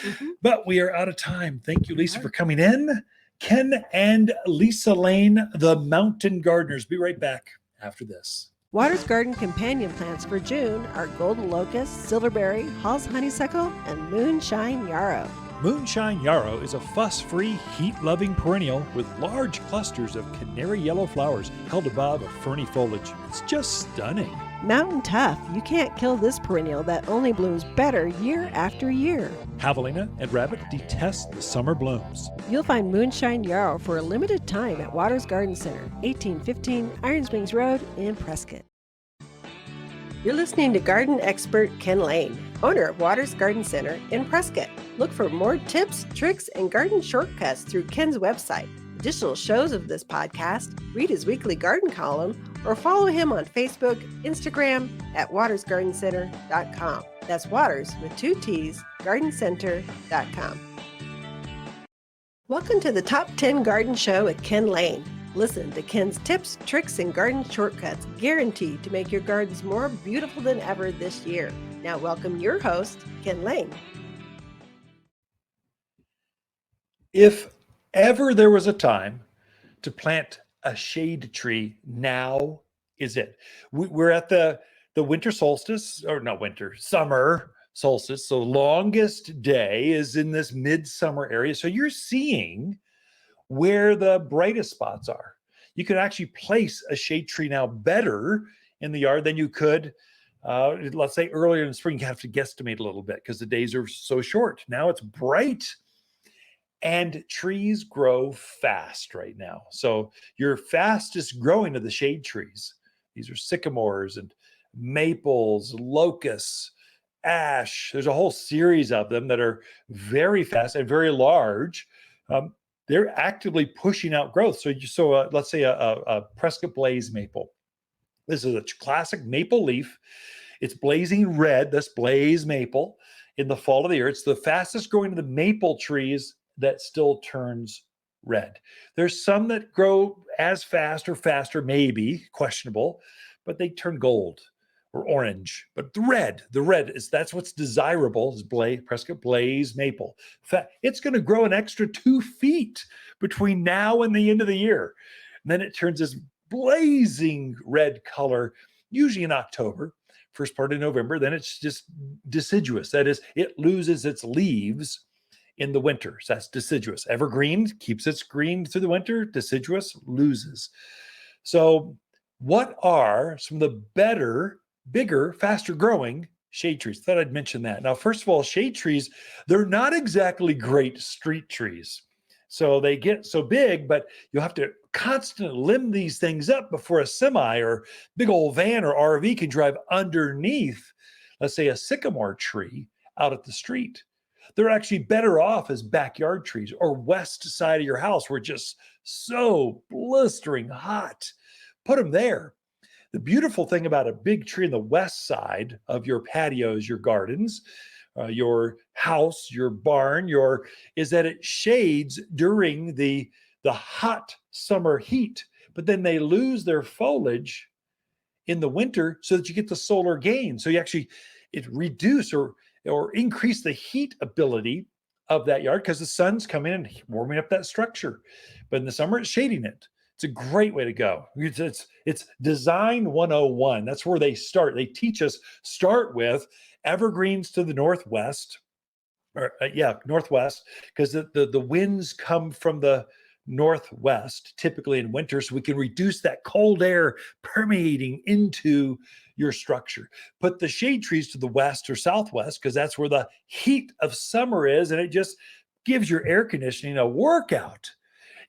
But we are out of time. Thank you, Lisa, for coming in. Ken and Lisa Lain, the Mountain Gardeners. Be right back after this. Water's Garden companion plants for June are golden locust, silverberry, Hall's honeysuckle, and moonshine yarrow. Moonshine yarrow is a fuss-free, heat-loving perennial with large clusters of canary yellow flowers held above a ferny foliage. It's just stunning. Mountain Tough. You can't kill this perennial that only blooms better year after year. Javelina and rabbit detest the summer blooms. You'll find Moonshine Yarrow for a limited time at Waters Garden Center, 1815 Iron Springs Road in Prescott. You're listening to garden expert Ken Lain, owner of Waters Garden Center in Prescott. Look for more tips, tricks, and garden shortcuts through Ken's website. Additional shows of this podcast, read his weekly garden column, or follow him on Facebook, Instagram at watersgardencenter.com. That's Waters with 2 T's, gardencenter.com. Welcome to the Top 10 Garden Show with Ken Lain. Listen to Ken's tips, tricks, and garden shortcuts guaranteed to make your gardens more beautiful than ever this year. Now welcome your host, Ken Lain. If ever there was a time to plant a shade tree, now is it. We're at the winter solstice, or not winter, summer solstice. So longest day is in this midsummer area. So you're seeing where the brightest spots are. You can actually place a shade tree now better in the yard than you could, let's say earlier in the spring. You have to guesstimate a little bit because the days are so short. Now it's bright. And trees grow fast right now. So your fastest growing of the shade trees, these are sycamores and maples, locusts, ash. There's a whole series of them that are very fast and very large. They're actively pushing out growth. So let's say a Prescott Blaze maple. This is a classic maple leaf. It's blazing red, this blaze maple, in the fall of the year. It's the fastest growing of the maple trees that still turns red. There's some that grow as fast or faster, maybe questionable, but they turn gold or orange. But the red is, that's what's desirable, is Prescott Blaze maple. It's going to grow an extra 2 feet between now and the end of the year. And then it turns this blazing red color, usually in October, first part of November. Then it's just deciduous. That is, it loses its leaves in the winter. So that's deciduous. Evergreen keeps its green through the winter. Deciduous loses. So what are some of the better, bigger, faster growing shade trees? Thought I'd mention that. Now, first of all, shade trees, they're not exactly great street trees. So they get so big, but you'll have to constantly limb these things up before a semi or big old van or RV can drive underneath, let's say, a sycamore tree out at the street. They're actually better off as backyard trees or west side of your house where it's just so blistering hot. Put them there. The beautiful thing about a big tree in the west side of your patios, your gardens, your house, your barn, is that it shades during the hot summer heat, but then they lose their foliage in the winter so that you get the solar gain. So it reduce or increase the heat ability of that yard because the sun's coming in and warming up that structure. But in the summer, it's shading it. It's a great way to go. It's design 101. That's where they start. They teach us, start with evergreens to the northwest, northwest, because the winds come from the northwest, typically in winter, so we can reduce that cold air permeating into your structure. Put the shade trees to the west or southwest, because that's where the heat of summer is, and it just gives your air conditioning a workout.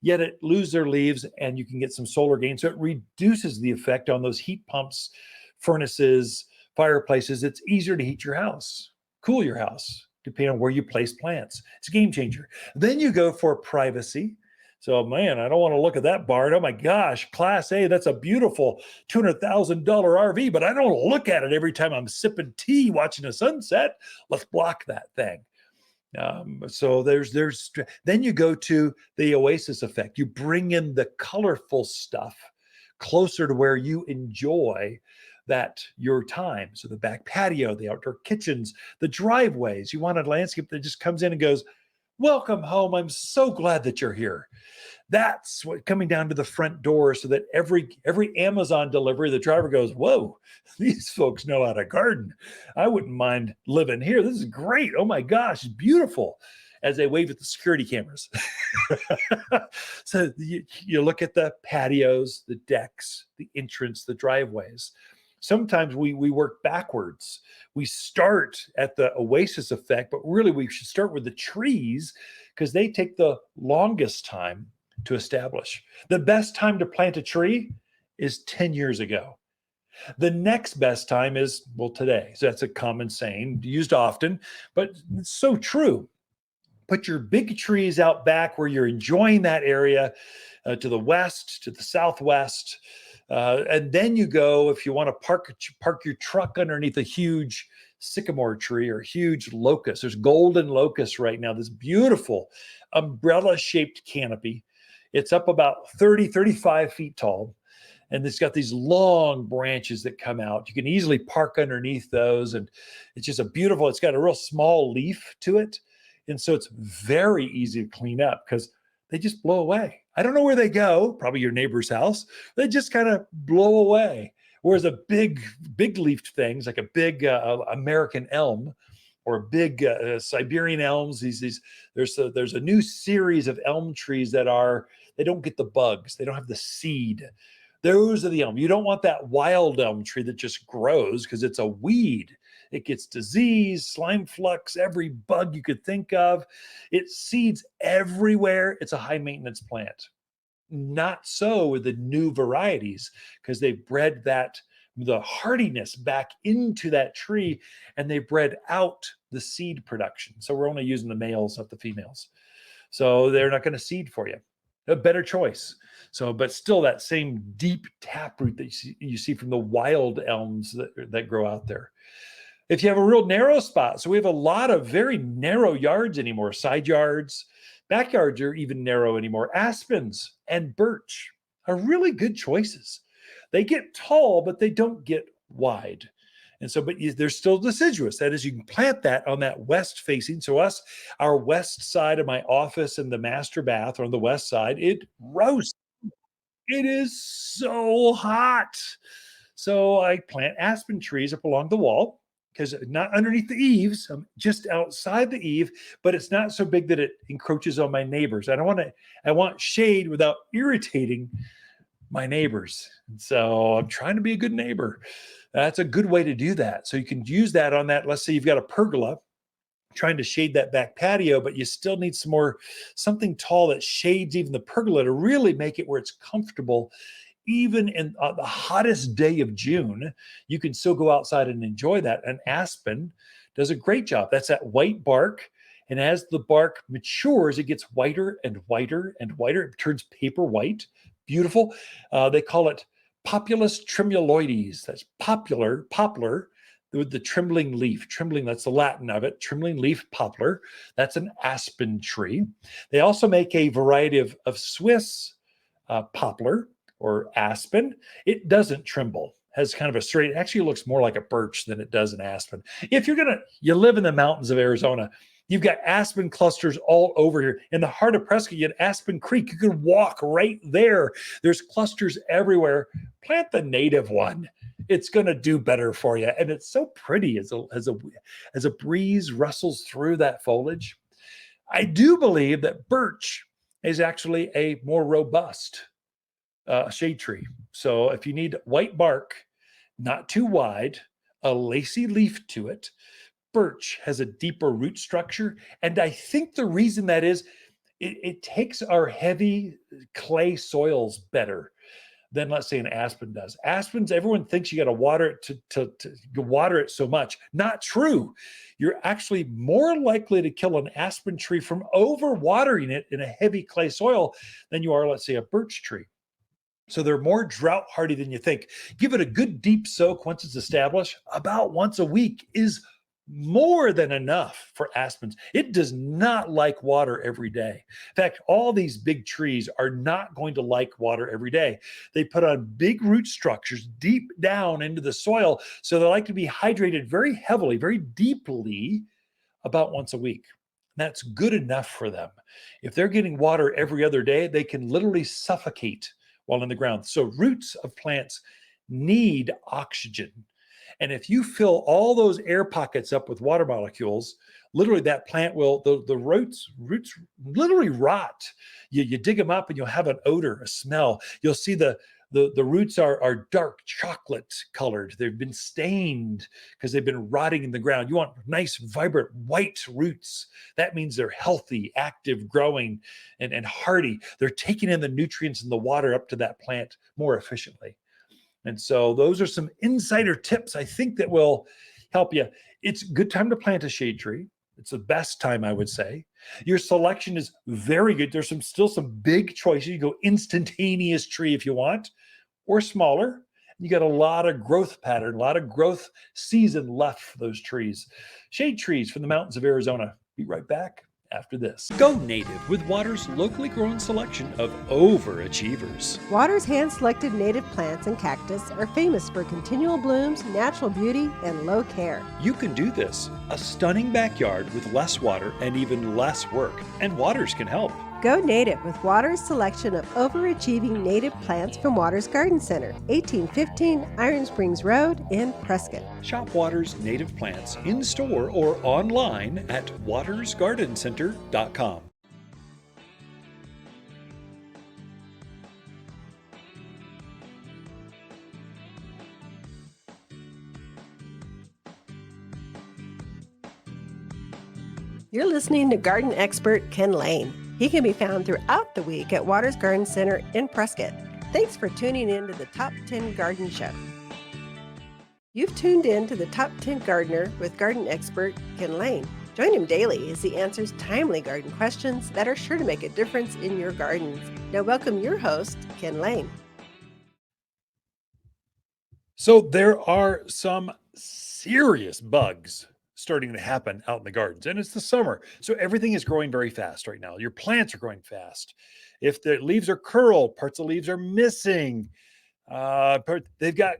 Yet it loses their leaves, and you can get some solar gain, so it reduces the effect on those heat pumps, furnaces, fireplaces. It's easier to heat your house, cool your house, depending on where you place plants. It's a game changer. Then you go for privacy. So, man, I don't want to look at that barn. Oh my gosh, Class A, that's a beautiful $200,000 RV, but I don't look at it every time I'm sipping tea, watching a sunset. Let's block that thing. So then you go to the oasis effect. You bring in the colorful stuff closer to where you enjoy your time. So the back patio, the outdoor kitchens, the driveways. You want a landscape that just comes in and goes, welcome home. I'm so glad that you're here. That's what coming down to the front door, so that every Amazon delivery, the driver goes, whoa, these folks know how to garden. I wouldn't mind living here. This is great. Oh my gosh, it's beautiful. As they wave at the security cameras. So you look at the patios, the decks, the entrance, the driveways. Sometimes we work backwards. We start at the oasis effect, but really we should start with the trees because they take the longest time to establish. The best time to plant a tree is 10 years ago. The next best time is, well, today. So that's a common saying used often, but it's so true. Put your big trees out back where you're enjoying that area, to the west, to the southwest. And then you go, if you want to park your truck underneath a huge sycamore tree or huge locust. There's golden locust right now, this beautiful umbrella shaped canopy. It's up about 30, 35 feet tall. And it's got these long branches that come out. You can easily park underneath those. And it's just it's got a real small leaf to it. And so it's very easy to clean up because they just blow away. I don't know where they go, probably your neighbor's house. They just kind of blow away. Whereas a big leafed things like a big American elm or big Siberian elms, there's a new series of elm trees they don't get the bugs. They don't have the seed. Those are the elm. You don't want that wild elm tree that just grows because it's a weed. It gets disease, slime flux, every bug you could think of. It seeds everywhere. It's a high maintenance plant. Not so with the new varieties because they bred the hardiness back into that tree and they bred out the seed production. So we're only using the males, not the females. So they're not going to seed for you. A better choice. So, but still that same deep taproot that you see from the wild elms that grow out there. If you have a real narrow spot, so we have a lot of very narrow yards anymore, side yards, backyards are even narrow anymore. Aspens and birch are really good choices. They get tall, but they don't get wide. And so, but they're still deciduous. That is, you can plant that on that west facing. So our west side of my office and the master bath are on the west side. It roasts. It is so hot. So I plant aspen trees up along the wall because not underneath the eaves, I'm just outside the eave, but it's not so big that it encroaches on my neighbors. I want shade without irritating my neighbors. And so I'm trying to be a good neighbor. That's a good way to do that. So you can use that on that. Let's say you've got a pergola trying to shade that back patio, but you still need something tall that shades even the pergola to really make it where it's comfortable. Even in the hottest day of June, you can still go outside and enjoy that. An aspen does a great job. That's that white bark. And as the bark matures, it gets whiter and whiter and whiter. It turns paper white. Beautiful. They call it Populus tremuloides. That's poplar with the trembling leaf. Trembling, that's the Latin of it. Trembling leaf poplar. That's an aspen tree. They also make a variety of Swiss poplar or aspen. It doesn't tremble. Has kind of a straight, it actually looks more like a birch than it does an aspen. If you live in the mountains of Arizona, you've got aspen clusters all over here. In the heart of Prescott, you have Aspen Creek. You can walk right there. There's clusters everywhere. Plant the native one. It's going to do better for you. And it's so pretty as a breeze rustles through that foliage. I do believe that birch is actually a more robust shade tree. So if you need white bark, not too wide, a lacy leaf to it, birch has a deeper root structure. And I think the reason that is, it takes our heavy clay soils better than, let's say, an aspen does. Aspens, everyone thinks you got to water it to water it so much. Not true. You're actually more likely to kill an aspen tree from overwatering it in a heavy clay soil than you are, let's say, a birch tree. So they're more drought hardy than you think. Give it a good deep soak once it's established. About once a week is more than enough for aspens. It does not like water every day. In fact, all these big trees are not going to like water every day. They put on big root structures deep down into the soil, so they like to be hydrated very heavily, very deeply, about once a week. That's good enough for them. If they're getting water every other day, they can literally suffocate while in the ground. So roots of plants need oxygen. And if you fill all those air pockets up with water molecules, literally that plant will, the roots literally rot. You dig them up and you'll have an odor, a smell. You'll see the The roots are dark chocolate colored. They've been stained because they've been rotting in the ground. You want nice, vibrant, white roots. That means they're healthy, active, growing, and hardy. They're taking in the nutrients and the water up to that plant more efficiently. And so those are some insider tips I think that will help you. It's a good time to plant a shade tree. It's the best time, I would say. Your selection is very good. There's still some big choices. You go instantaneous tree if you want, or smaller. You got a lot of growth pattern, a lot of growth season left for those trees. Shade trees from the mountains of Arizona. Be right back after this. Go native with Water's locally grown selection of overachievers. Water's hand-selected native plants and cactus are famous for continual blooms, natural beauty, and low care. You can do this. A stunning backyard with less water and even less work. And Water's can help. Go native with Water's selection of overachieving native plants from Water's Garden Center, 1815 Iron Springs Road in Prescott. Shop Water's native plants in store or online at watersgardencenter.com. You're listening to garden expert Ken Lain. He can be found throughout the week at Water's Garden Center in Prescott. Thanks for tuning in to the Top 10 Garden Show. You've tuned in to the Top 10 Gardener with garden expert Ken Lain. Join him daily as he answers timely garden questions that are sure to make a difference in your gardens. Now welcome your host, Ken Lain. So there are some serious bugs starting to happen out in the gardens, and it's the summer, so everything is growing very fast right now. Your plants are growing fast. If the leaves are curled, parts of the leaves are missing, they've got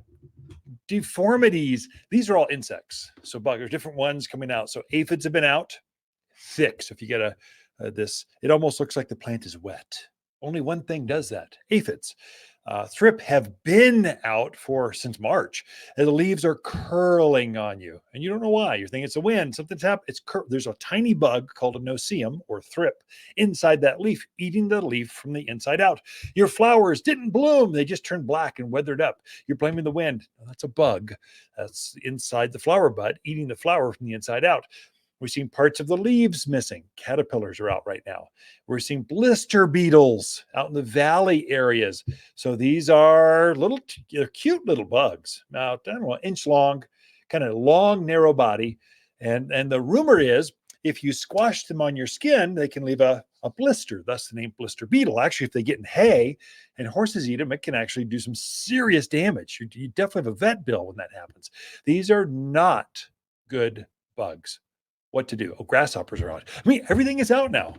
deformities. These are all insects. So there's different ones coming out. So aphids have been out thick. So if you get this, it almost looks like the plant is wet. Only one thing does that: aphids. Thrip have been out since March, and the leaves are curling on you, and you don't know why. You're thinking it's a wind, something's happened. There's a tiny bug called a no-see-um or thrip inside that leaf, eating the leaf from the inside out. Your flowers didn't bloom; they just turned black and weathered up. You're blaming the wind. No, that's a bug. That's inside the flower bud, eating the flower from the inside out. We're seeing parts of the leaves missing. Caterpillars are out right now. We're seeing blister beetles out in the valley areas. So these are they're cute little bugs. About, I don't know, inch long, kind of long, narrow body. And the rumor is if you squash them on your skin, they can leave a blister. Thus the name blister beetle. Actually, if they get in hay and horses eat them, it can actually do some serious damage. You definitely have a vet bill when that happens. These are not good bugs. What to do? Oh, grasshoppers are out. I mean, everything is out now.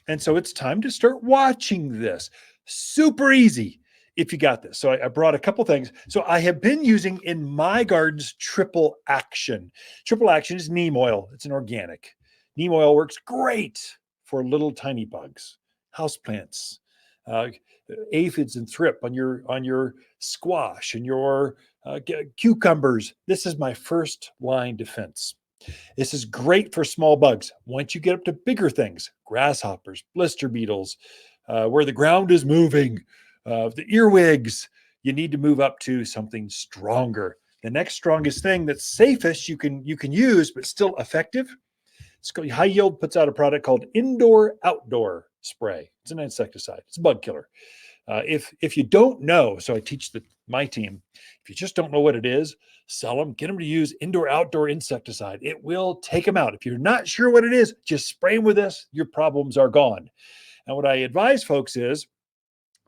And so it's time to start watching this. Super easy if you got this. So I brought a couple things. So I have been using in my gardens triple action. Triple action is neem oil. It's an organic. Neem oil works great for little tiny bugs, houseplants, aphids and thrip on your squash and your cucumbers. This is my first line defense. This is great for small bugs. Once you get up to bigger things, grasshoppers, blister beetles, where the ground is moving, the earwigs, you need to move up to something stronger. The next strongest thing that's safest you can use, but still effective. High Yield puts out a product called Indoor Outdoor Spray. It's an insecticide. It's a bug killer. If you don't know, so I teach my team, if you just don't know what it is, sell them, get them to use indoor outdoor insecticide. It will take them out. If you're not sure what it is, just spray them with this. Your problems are gone. And what I advise folks is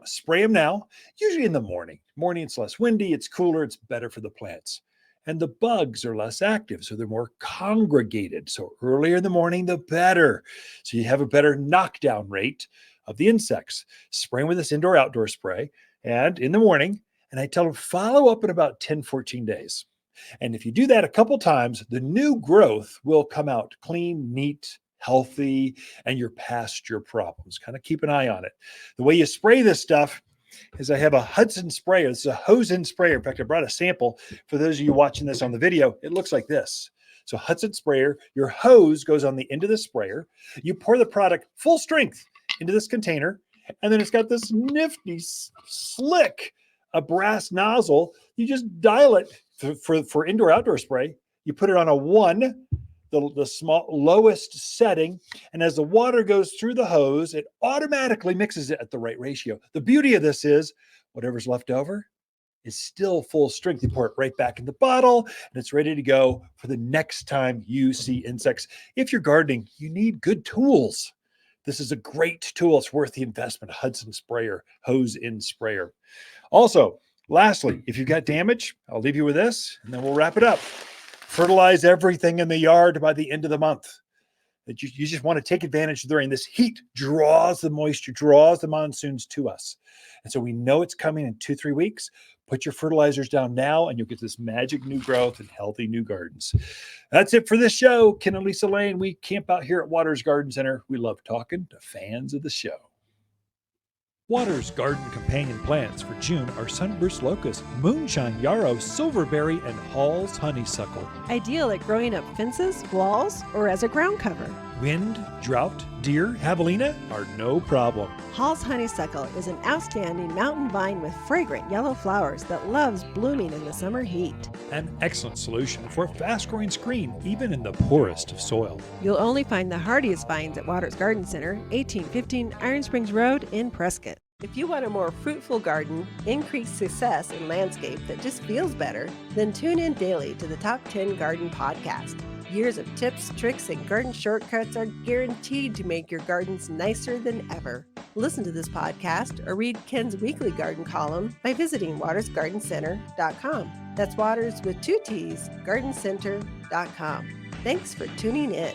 spray them now, usually in the morning. Morning, it's less windy, it's cooler, it's better for the plants. And the bugs are less active, so they're more congregated. So earlier in the morning, the better. So you have a better knockdown rate of the insects. Spray them with this indoor outdoor spray and in the morning. And I tell them follow up in about 10, 14 days. And if you do that a couple times, the new growth will come out clean, neat, healthy, and you're past your problems. Kind of keep an eye on it. The way you spray this stuff is I have a Hudson sprayer. This is a hose-in sprayer. In fact, I brought a sample for those of you watching this on the video. It looks like this. So Hudson sprayer, your hose goes on the end of the sprayer. You pour the product full strength into this container, and then it's got this nifty, slick a brass nozzle. You just dial it for indoor outdoor spray. You put it on a 1, the small lowest setting, and as the water goes through the hose, it automatically mixes it at the right ratio. The beauty of this is whatever's left over is still full strength. You pour it right back in the bottle and it's ready to go for the next time you see insects. If you're gardening, you need good tools. This is a great tool. It's worth the investment. Hudson sprayer, hose in sprayer. Also, lastly, if you've got damage, I'll leave you with this and then we'll wrap it up. Fertilize everything in the yard by the end of the month. That you just want to take advantage during this heat, draws the moisture, draws the monsoons to us. And so we know it's coming in 2-3 weeks. Put your fertilizers down now and you'll get this magic new growth and healthy new gardens. That's it for this show. Ken and Lisa Lain, we camp out here at Waters Garden Center. We love talking to fans of the show. Waters Garden companion plants for June are sunburst locust, moonshine yarrow, silverberry, and Hall's honeysuckle. Ideal at growing up fences, walls, or as a ground cover. Wind, drought, deer, javelina are no problem. Hall's honeysuckle is an outstanding mountain vine with fragrant yellow flowers that loves blooming in the summer heat. An excellent solution for a fast-growing screen, even in the poorest of soil. You'll only find the hardiest vines at Waters Garden Center, 1815 Iron Springs Road in Prescott. If you want a more fruitful garden, increased success in landscape that just feels better, then tune in daily to the Top 10 Garden Podcast. Years of tips, tricks, and garden shortcuts are guaranteed to make your gardens nicer than ever. Listen to this podcast or read Ken's weekly garden column by visiting watersgardencenter.com. That's Waters with 2 T's, gardencenter.com. Thanks for tuning in.